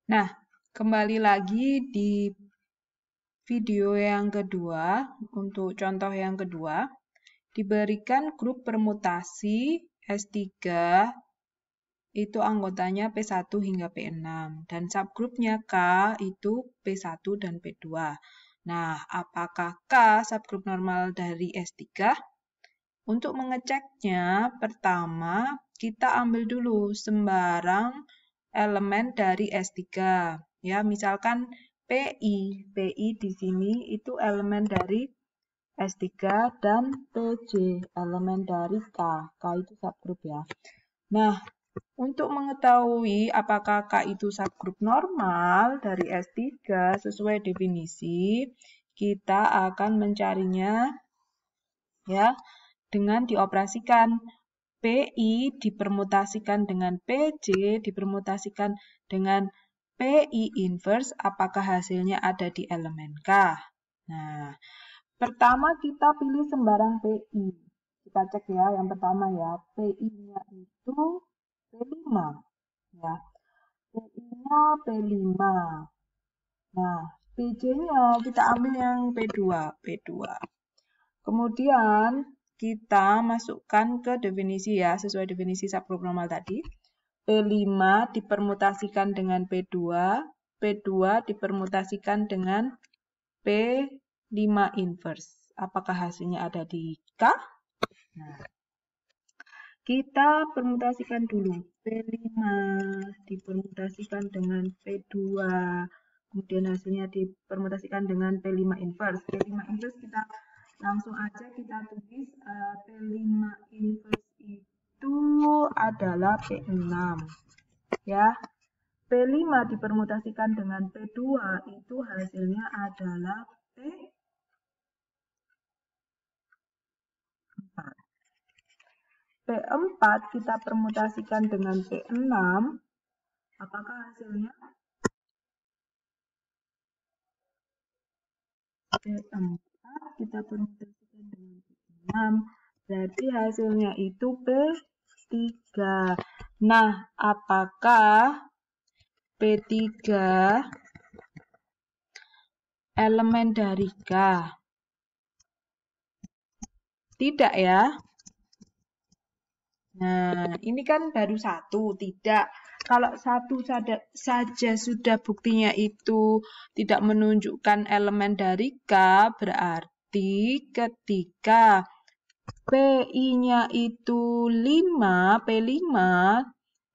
Nah, kembali lagi di video yang kedua, untuk contoh yang kedua, diberikan grup permutasi S3, itu anggotanya P1 hingga P6, dan subgrupnya K itu P1 dan P2. Nah, apakah K subgrup normal dari S3? Untuk mengeceknya, pertama kita ambil dulu sembarang elemen dari S3. Ya, misalkan PI. PI di sini itu elemen dari S3 dan PJ, elemen dari K. K itu subgrup ya. Nah, untuk mengetahui apakah K itu subgrup normal dari S3 sesuai definisi, kita akan mencarinya ya dengan dioperasikan. PI dipermutasikan dengan PJ, dipermutasikan dengan PI inverse, apakah hasilnya ada di elemen K? Nah, pertama kita pilih sembarang PI. Kita cek ya, yang pertama ya, PI-nya itu P5. Ya, PI-nya P5. Nah, PJ-nya kita ambil yang P2. Kemudian kita masukkan ke definisi ya, sesuai definisi subgroup normal tadi. P5 dipermutasikan dengan P2, P2 dipermutasikan dengan P5 inverse. Apakah hasilnya ada di K? Nah, kita permutasikan dulu. P5 dipermutasikan dengan P2, kemudian hasilnya dipermutasikan dengan P5 inverse. P5 inverse kita langsung aja kita tulis P5 inverse itu adalah P6 ya. P5 dipermutasikan dengan P2 itu hasilnya adalah P4. P4 kita permutasikan dengan P6, apakah hasilnya? P4 kita permutasikan dengan P6, berarti hasilnya itu P3. Nah, apakah P3 elemen dari K? Tidak ya. Nah, ini kan baru satu, tidak. Kalau satu saja sudah buktinya itu tidak menunjukkan elemen dari K, berarti ketika PI-nya itu 5, P5,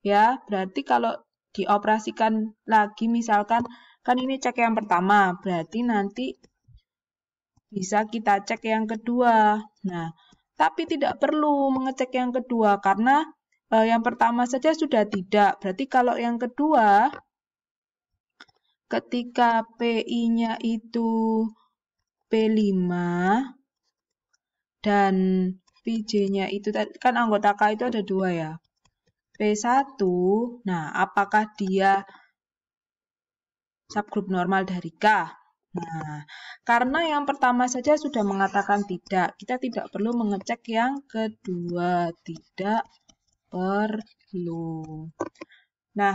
ya, berarti kalau dioperasikan lagi, misalkan, kan ini cek yang pertama, berarti nanti bisa kita cek yang kedua. Nah, tapi tidak perlu mengecek yang kedua karena yang pertama saja sudah tidak. Berarti kalau yang kedua, ketika PI-nya itu P5 dan PJ-nya itu kan anggota K itu ada 2 ya. P1, nah apakah dia subgrup normal dari K? Nah, karena yang pertama saja sudah mengatakan tidak, kita tidak perlu mengecek yang kedua, tidak perlu. Nah,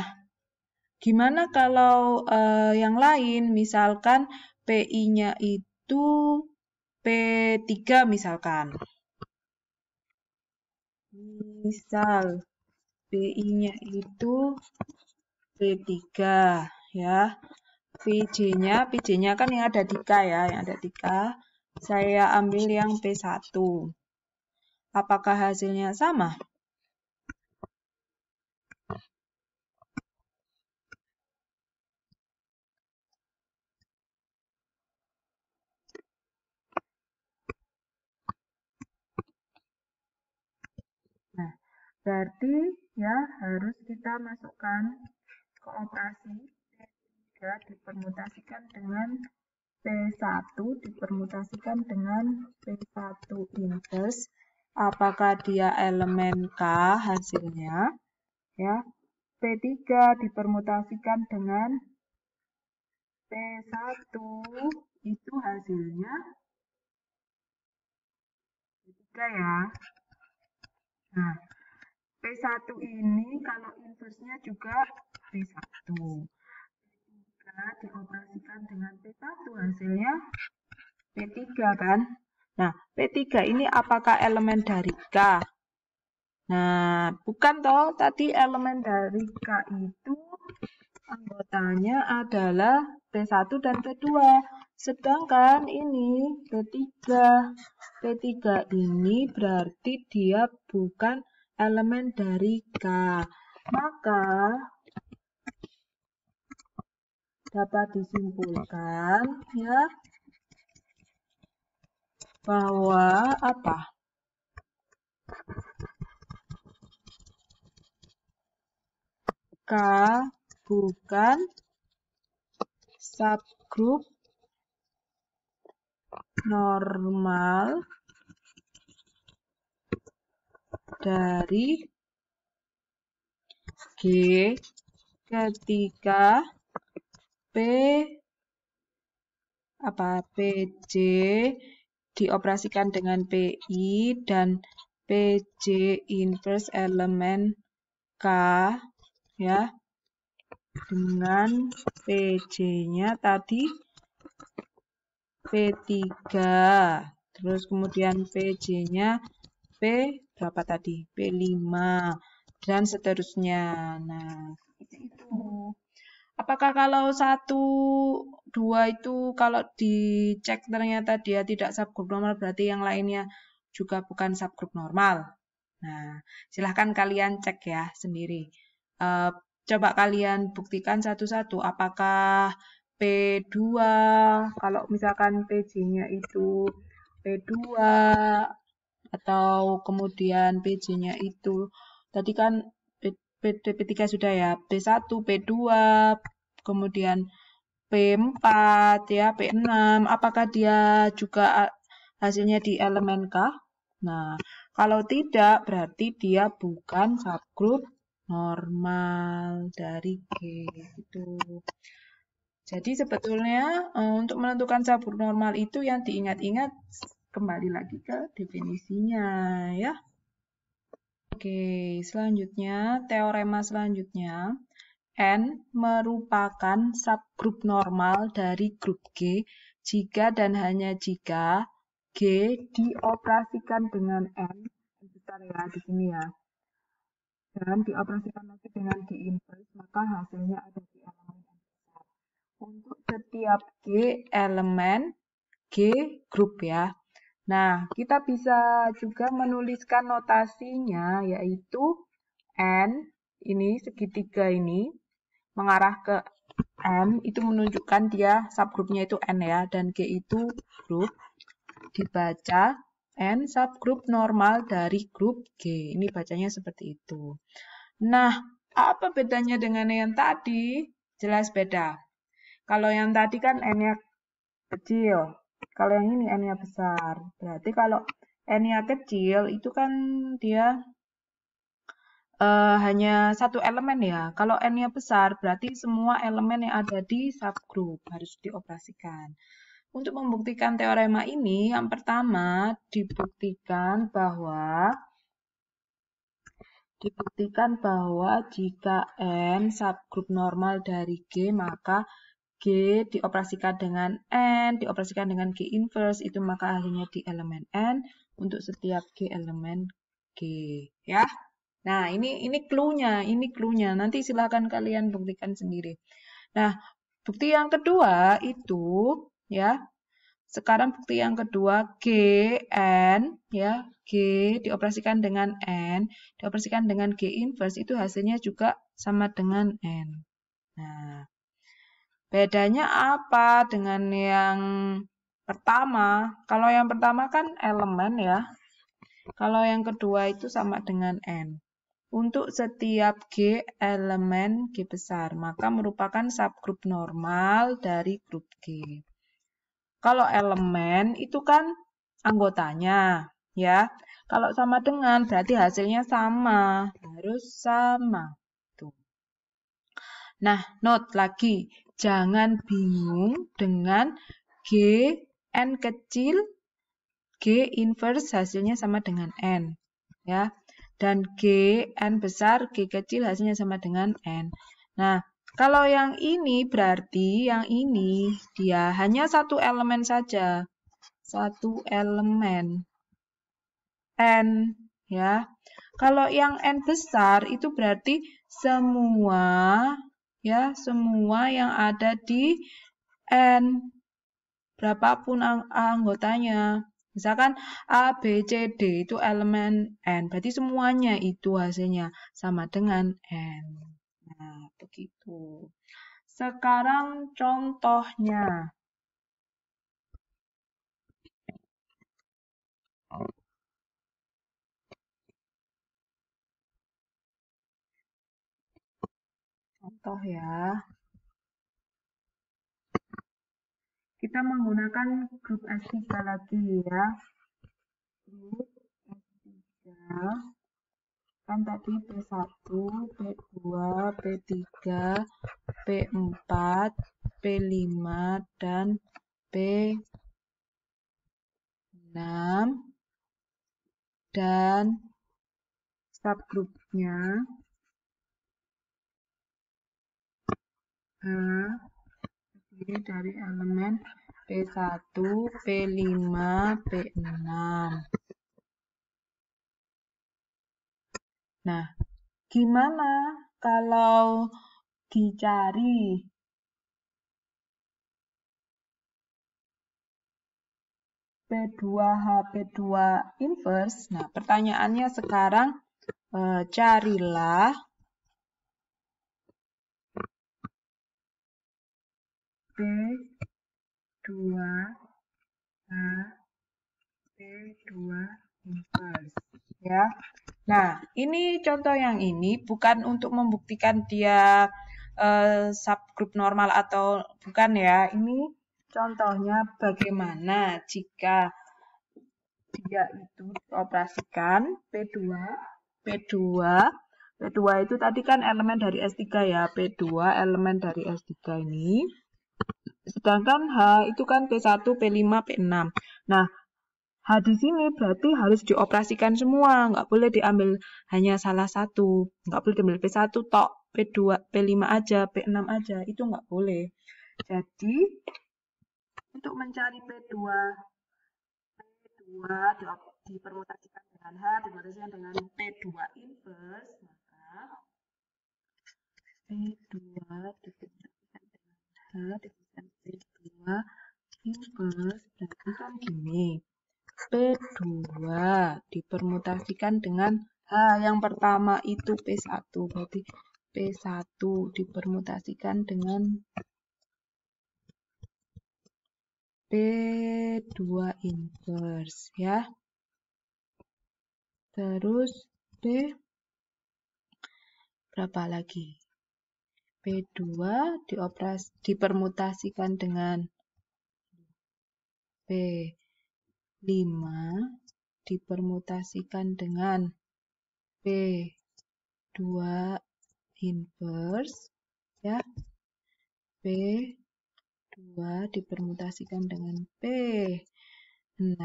gimana kalau yang lain, misalkan PI-nya itu P3 misalkan. Misal PI-nya itu P3 ya. PJ-nya kan yang ada di K ya, yang ada di K. Saya ambil yang P1. Apakah hasilnya sama? Nah, berarti ya harus kita masukkan ke operasi P3 dipermutasikan dengan P1 dipermutasikan dengan P1 inverse. Apakah dia elemen K hasilnya? Ya, P3 dipermutasikan dengan P1 itu hasilnya P3 ya. Nah, P1 ini kalau inverse-nya juga P1. dengan P1 hasilnya P3 kan. Nah, P3 ini apakah elemen dari K? Nah, bukan toh, tadi elemen dari K itu anggotanya adalah P1 dan P2. Sedangkan ini P3. P3 ini berarti dia bukan elemen dari K. Maka dapat disimpulkan ya bahwa apa? K bukan subgrup normal dari G ketika PJ dioperasikan dengan PI dan PJ inverse elemen K ya, dengan PJ-nya tadi P3, terus kemudian PJ-nya P berapa tadi? P5 dan seterusnya. Nah, itu. Apakah kalau 1, 2 itu kalau dicek ternyata dia tidak subgrup normal, berarti yang lainnya juga bukan subgrup normal? Nah, silahkan kalian cek ya sendiri. Coba kalian buktikan satu-satu. Apakah P2, kalau misalkan PJ-nya itu P2, atau kemudian PJ-nya itu, tadi kan P3 sudah ya, P1, P2, kemudian P4, ya, P6, apakah dia juga hasilnya di elemen K? Nah, kalau tidak, berarti dia bukan subgrup normal dari G. Gitu. Jadi sebetulnya untuk menentukan subgrup normal itu yang diingat-ingat kembali lagi ke definisinya ya. Oke, selanjutnya teorema selanjutnya, N merupakan subgrup normal dari grup G jika dan hanya jika G dioperasikan dengan N besar ya di sini ya, dan dioperasikan lagi dengan G inverse, maka hasilnya ada di elemen N besar. Untuk setiap G elemen G grup ya. Nah, kita bisa juga menuliskan notasinya, yaitu N, ini segitiga ini, mengarah ke N, itu menunjukkan dia subgrupnya itu N ya, dan G itu grup, dibaca N subgrup normal dari grup G. Ini bacanya seperti itu. Nah, apa bedanya dengan yang tadi? Jelas beda. Kalau yang tadi kan N-nya kecil. Kalau yang ini N-nya besar. Berarti kalau N-nya kecil itu kan dia hanya satu elemen ya. Kalau N-nya besar berarti semua elemen yang ada di subgroup harus dioperasikan. Untuk membuktikan teorema ini, yang pertama dibuktikan bahwa jika N subgrup normal dari G, maka G dioperasikan dengan N, dioperasikan dengan G inverse, itu maka hasilnya di elemen N untuk setiap G elemen G. Ya. Nah, ini clue-nya. Nanti silakan kalian buktikan sendiri. Nah, bukti yang kedua itu, ya, sekarang bukti yang kedua, G, N, ya, G dioperasikan dengan N, dioperasikan dengan G inverse, itu hasilnya juga sama dengan N. Nah, bedanya apa dengan yang pertama? Kalau yang pertama kan elemen ya. Kalau yang kedua itu sama dengan N. Untuk setiap G elemen G besar, maka merupakan subgrup normal dari grup G. Kalau elemen itu kan anggotanya, ya. Kalau sama dengan berarti hasilnya sama, harus sama. Tuh. Nah, note lagi, jangan bingung dengan G N kecil, G inverse hasilnya sama dengan N, ya. Dan G N besar, G kecil hasilnya sama dengan N. Nah, Kalau yang ini berarti yang ini dia hanya satu elemen saja. Satu elemen. N, ya. Kalau yang N besar itu berarti semua, ya, semua yang ada di N. Berapapun anggotanya. Misalkan A, B, C, D itu elemen N. Berarti semuanya itu hasilnya sama dengan N. Nah, begitu. Sekarang contohnya. Contoh ya. Kita menggunakan grup S3 lagi ya. Grup S3. Kan tadi P1, P2, P3, P4, P5, dan P6. Dan subgrupnya terdiri dari elemen P1, P5, P6. Nah, gimana kalau dicari P2H, P2 inverse? Nah, pertanyaannya sekarang carilah P2H, P2 inverse. Ya. Nah, ini contoh yang ini bukan untuk membuktikan dia subgroup normal atau bukan ya. Ini contohnya bagaimana jika dia itu dioperasikan P2 itu tadi kan elemen dari S3 ya. P2 elemen dari S3 ini. Sedangkan H itu kan P1, P5, P6. Nah, H di sini berarti harus dioperasikan semua, nggak boleh diambil hanya salah satu, nggak boleh diambil P1 tok, P2, P5 aja, P6 aja, itu nggak boleh. Jadi, untuk mencari P2 dipermutasikan dengan H, dipermutasikan dengan P2 inverse, maka P2 dipermutasikan dengan H, dipermutasikan P2 inverse, berarti kan gini. P2 dipermutasikan dengan H yang pertama itu P1. Berarti P1 dipermutasikan dengan P2 inverse ya. Terus P berapa lagi? P2 dipermutasikan dengan P5 dipermutasikan dengan P2 inverse ya. P2 dipermutasikan dengan P6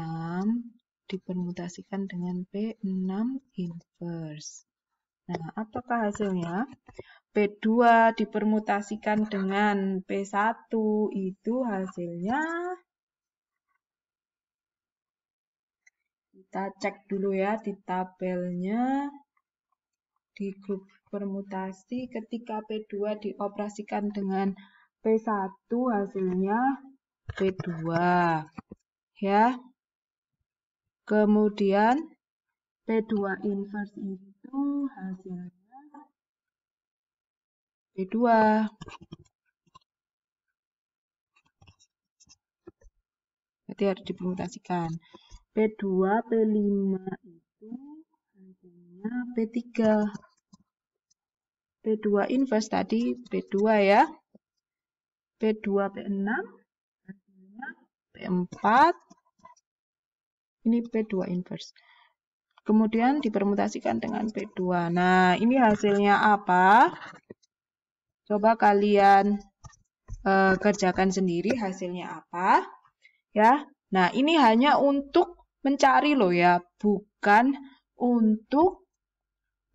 dipermutasikan dengan P6 inverse. Nah, apakah hasilnya? P2 dipermutasikan dengan P1 itu hasilnya kita cek dulu ya di tabelnya. Di grup permutasi ketika P2 dioperasikan dengan P1 hasilnya P2 ya. Kemudian P2 inverse itu hasilnya P2. Berarti harus dipermutasikan. P2, P5 itu hasilnya P3. P2 inverse tadi P2 ya. P2, P6 hasilnya P4. Ini P2 inverse. Kemudian dipermutasikan dengan P2. Nah, ini hasilnya apa? Coba kalian kerjakan sendiri hasilnya apa. Ya. Nah, ini hanya untuk mencari loh ya, bukan untuk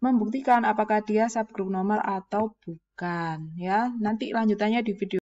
membuktikan apakah dia subgroup normal atau bukan. bukan ya. Nanti lanjutannya di video